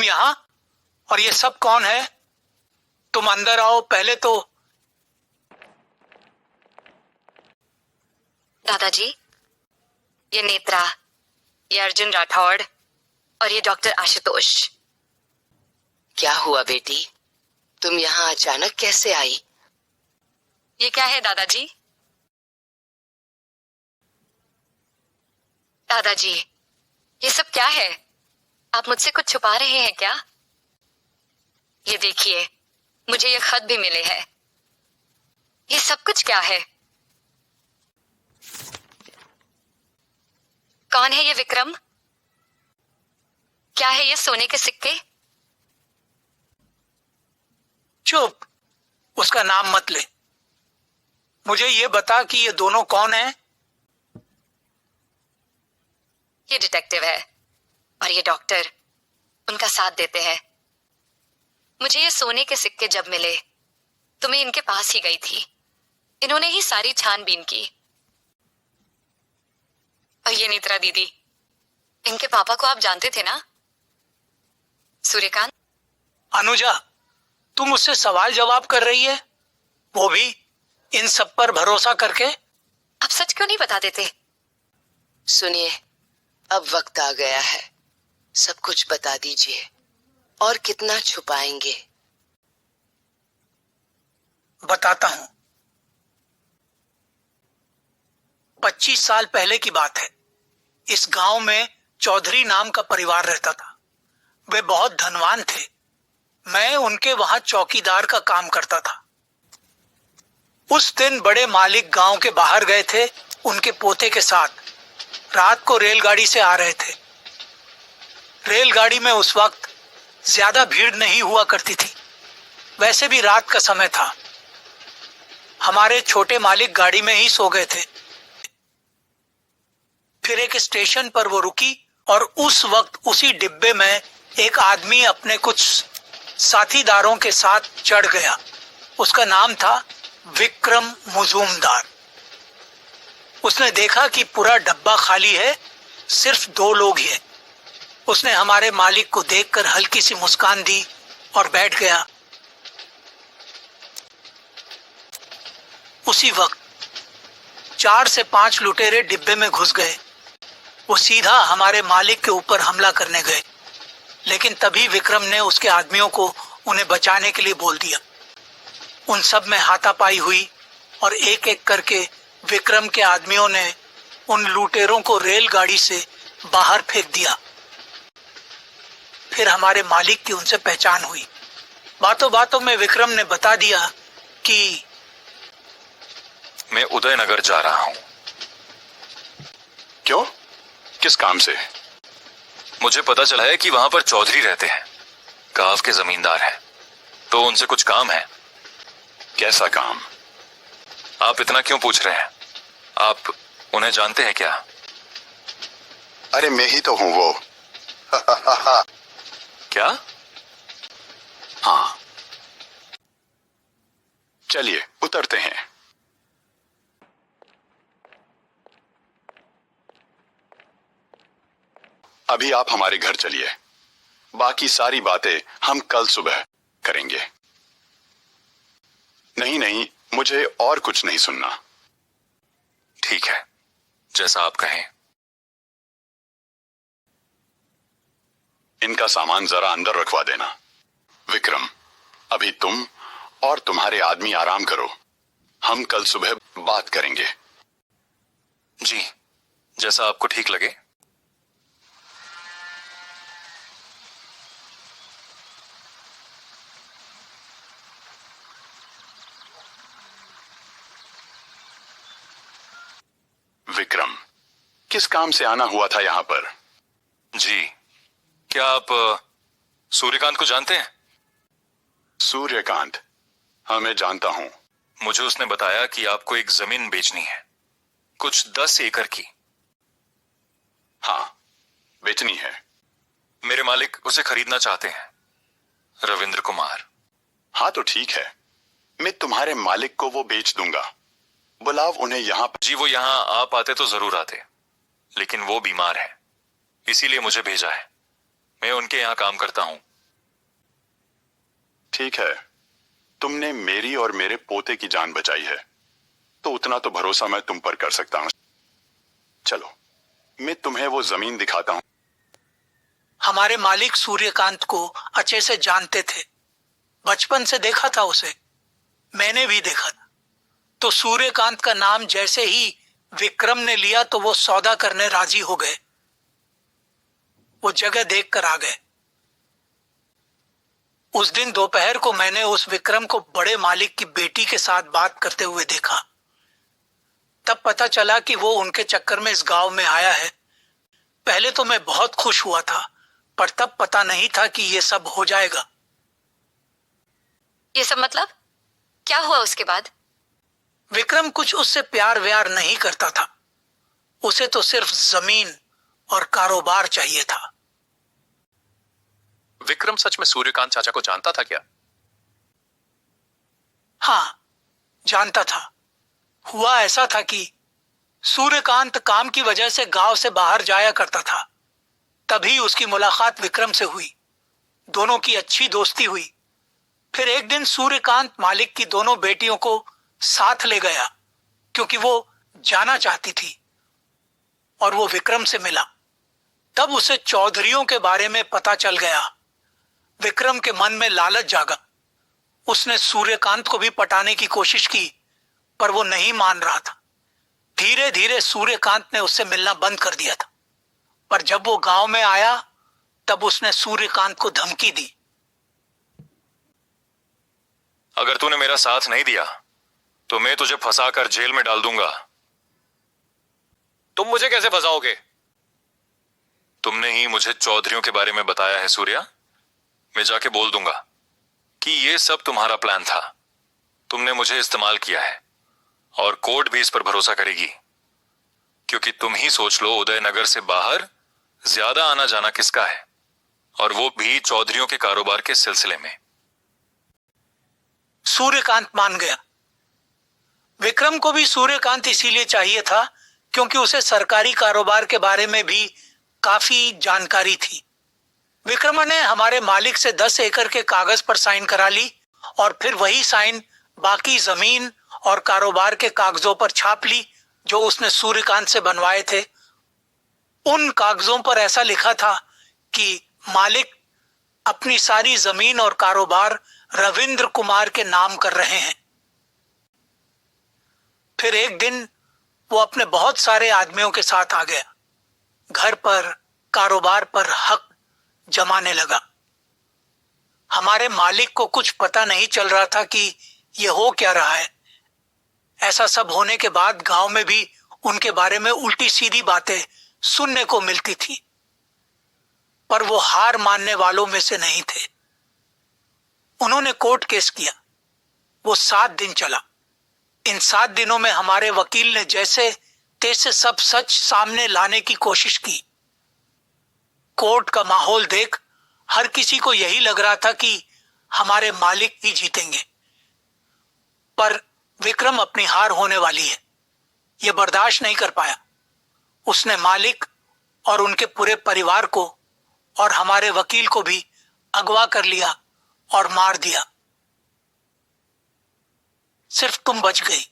यहाँ? और ये सब कौन है? तुम अंदर आओ पहले तो। दादाजी, ये नेत्रा, ये अर्जुन राठौड़ और ये डॉक्टर आशुतोष। क्या हुआ बेटी, तुम यहाँ अचानक कैसे आई? ये क्या है दादाजी? दादाजी, ये सब क्या है? आप मुझसे कुछ छुपा रहे हैं क्या? ये देखिए, मुझे ये खत भी मिले हैं। ये सब कुछ क्या है? कौन है ये विक्रम? क्या है ये सोने के सिक्के? चुप, उसका नाम मत ले। मुझे ये बता कि ये दोनों कौन हैं? ये डिटेक्टिव है और ये डॉक्टर उनका साथ देते हैं। मुझे ये सोने के सिक्के जब मिले तो मैं इनके पास ही गई थी। इन्होंने ही सारी छानबीन की। और ये नेत्रा दीदी, इनके पापा को आप जानते थे ना? सूर्यकांत। अनुजा, तुम मुझसे सवाल जवाब कर रही है, वो भी इन सब पर भरोसा करके? आप सच क्यों नहीं बता देते? सुनिए, अब वक्त आ गया है, सब कुछ बता दीजिए। और कितना छुपाएंगे? बताता हूं। 25 साल पहले की बात है। इस गांव में चौधरी नाम का परिवार रहता था। वे बहुत धनवान थे। मैं उनके वहां चौकीदार का काम करता था। उस दिन बड़े मालिक गांव के बाहर गए थे उनके पोते के साथ। रात को रेलगाड़ी से आ रहे थे। रेलगाड़ी में उस वक्त ज्यादा भीड़ नहीं हुआ करती थी। वैसे भी रात का समय था। हमारे छोटे मालिक गाड़ी में ही सो गए थे। फिर एक स्टेशन पर वो रुकी और उस वक्त उसी डिब्बे में एक आदमी अपने कुछ साथीदारों के साथ चढ़ गया। उसका नाम था विक्रम मुजूमदार। उसने देखा कि पूरा डब्बा खाली है, सिर्फ 2 लोग ही हैं। उसने हमारे मालिक को देखकर हल्की सी मुस्कान दी और बैठ गया। उसी वक्त 4 से 5 लुटेरे डिब्बे में घुस गए। वो सीधा हमारे मालिक के ऊपर हमला करने गए, लेकिन तभी विक्रम ने उसके आदमियों को उन्हें बचाने के लिए बोल दिया। उन सब में हाथापाई हुई और एक एक करके विक्रम के आदमियों ने उन लुटेरों को रेलगाड़ी से बाहर फेंक दिया। फिर हमारे मालिक की उनसे पहचान हुई। बातों बातों में विक्रम ने बता दिया कि मैं उदयनगर जा रहा हूं। क्यों? किस काम से? मुझे पता चला है कि वहां पर चौधरी रहते हैं, गांव के जमींदार हैं, तो उनसे कुछ काम है। कैसा काम? आप इतना क्यों पूछ रहे हैं? आप उन्हें जानते हैं क्या? अरे मैं ही तो हूं वो। क्या? हाँ, चलिए उतरते हैं। अभी आप हमारे घर चलिए, बाकी सारी बातें हम कल सुबह करेंगे। नहीं नहीं, मुझे और कुछ नहीं सुनना। ठीक है, जैसा आप कहें। इनका सामान जरा अंदर रखवा देना। विक्रम, अभी तुम और तुम्हारे आदमी आराम करो, हम कल सुबह बात करेंगे। जी, जैसा आपको ठीक लगे। विक्रम, किस काम से आना हुआ था यहां पर? जी, क्या आप सूर्यकांत को जानते हैं? सूर्यकांत? हाँ, मैं जानता हूं। मुझे उसने बताया कि आपको एक जमीन बेचनी है, कुछ 10 एकड़ की। हाँ, बेचनी है। मेरे मालिक उसे खरीदना चाहते हैं, रविंद्र कुमार। हाँ तो ठीक है, मैं तुम्हारे मालिक को वो बेच दूंगा। बुलाओ उन्हें यहाँ पर। जी, वो यहाँ आप आते तो जरूर आते, लेकिन वो बीमार है, इसीलिए मुझे भेजा है। मैं उनके यहाँ काम करता हूँ, ठीक है, तुमने मेरी और मेरे पोते की जान बचाई है, तो उतना तो भरोसा मैं तुम पर कर सकता हूं। चलो, मैं तुम्हें वो जमीन दिखाता हूं। हमारे मालिक सूर्यकांत को अच्छे से जानते थे, बचपन से देखा था उसे, मैंने भी देखा था। तो सूर्यकांत का नाम जैसे ही विक्रम ने लिया तो वो सौदा करने राजी हो गए। वो जगह देख कर आ गए। उस दिन दोपहर को मैंने उस विक्रम को बड़े मालिक की बेटी के साथ बात करते हुए देखा। तब पता चला कि वो उनके चक्कर में इस गांव में आया है। पहले तो मैं बहुत खुश हुआ था, पर तब पता नहीं था कि ये सब हो जाएगा। ये सब मतलब क्या हुआ उसके बाद? विक्रम कुछ उससे प्यार व्यार नहीं करता था। उसे तो सिर्फ जमीन और कारोबार चाहिए था। विक्रम सच में सूर्यकांत चाचा को जानता था क्या? हाँ, जानता था। हुआ ऐसा था कि सूर्यकांत काम की वजह से गांव से बाहर जाया करता था। तभी उसकी मुलाकात विक्रम से हुई। दोनों की अच्छी दोस्ती हुई। फिर एक दिन सूर्यकांत मालिक की दोनों बेटियों को साथ ले गया, क्योंकि वो जाना चाहती थी, और वो विक्रम से मिला। तब उसे चौधरियों के बारे में पता चल गया। विक्रम के मन में लालच जागा। उसने सूर्यकांत को भी पटाने की कोशिश की, पर वो नहीं मान रहा था। धीरे धीरे सूर्यकांत ने उससे मिलना बंद कर दिया था। पर जब वो गांव में आया, तब उसने सूर्यकांत को धमकी दी। अगर तूने मेरा साथ नहीं दिया तो मैं तुझे फंसाकर जेल में डाल दूंगा। तुम मुझे कैसे फंसाओगे? तुमने ही मुझे चौधरियों के बारे में बताया है सूर्या। मैं जाके बोल दूंगा कि ये सब तुम्हारा प्लान था। तुमने मुझे इस्तेमाल किया है, और कोर्ट भी इस पर भरोसा करेगी, क्योंकि तुम ही सोच लो, उदयनगर से बाहर ज्यादा आना जाना किसका है, और वो भी चौधरियों के कारोबार के सिलसिले में। सूर्यकांत मान गया। विक्रम को भी सूर्यकांत इसीलिए चाहिए था क्योंकि उसे सरकारी कारोबार के बारे में भी काफी जानकारी थी। विक्रम ने हमारे मालिक से 10 एकड़ के कागज पर साइन करा ली, और फिर वही साइन बाकी जमीन और कारोबार के कागजों पर छाप ली जो उसने सूर्यकांत से बनवाए थे। उन कागजों पर ऐसा लिखा था कि मालिक अपनी सारी जमीन और कारोबार रविंद्र कुमार के नाम कर रहे हैं। फिर एक दिन वो अपने बहुत सारे आदमियों के साथ आ गया। घर पर, कारोबार पर हक जमाने लगा। हमारे मालिक को कुछ पता नहीं चल रहा था कि ये हो क्या रहा है। ऐसा सब होने के बाद गांव में भी उनके बारे में उल्टी सीधी बातें सुनने को मिलती थी, पर वो हार मानने वालों में से नहीं थे। उन्होंने कोर्ट केस किया। वो 7 दिन चला। इन 7 दिनों में हमारे वकील ने जैसे तैसे सब सच सामने लाने की कोशिश की। कोर्ट का माहौल देख हर किसी को यही लग रहा था कि हमारे मालिक ही जीतेंगे, पर विक्रम अपनी हार होने वाली है, यह बर्दाश्त नहीं कर पाया। उसने मालिक और उनके पूरे परिवार को और हमारे वकील को भी अगवा कर लिया और मार दिया। सिर्फ तुम बच गई।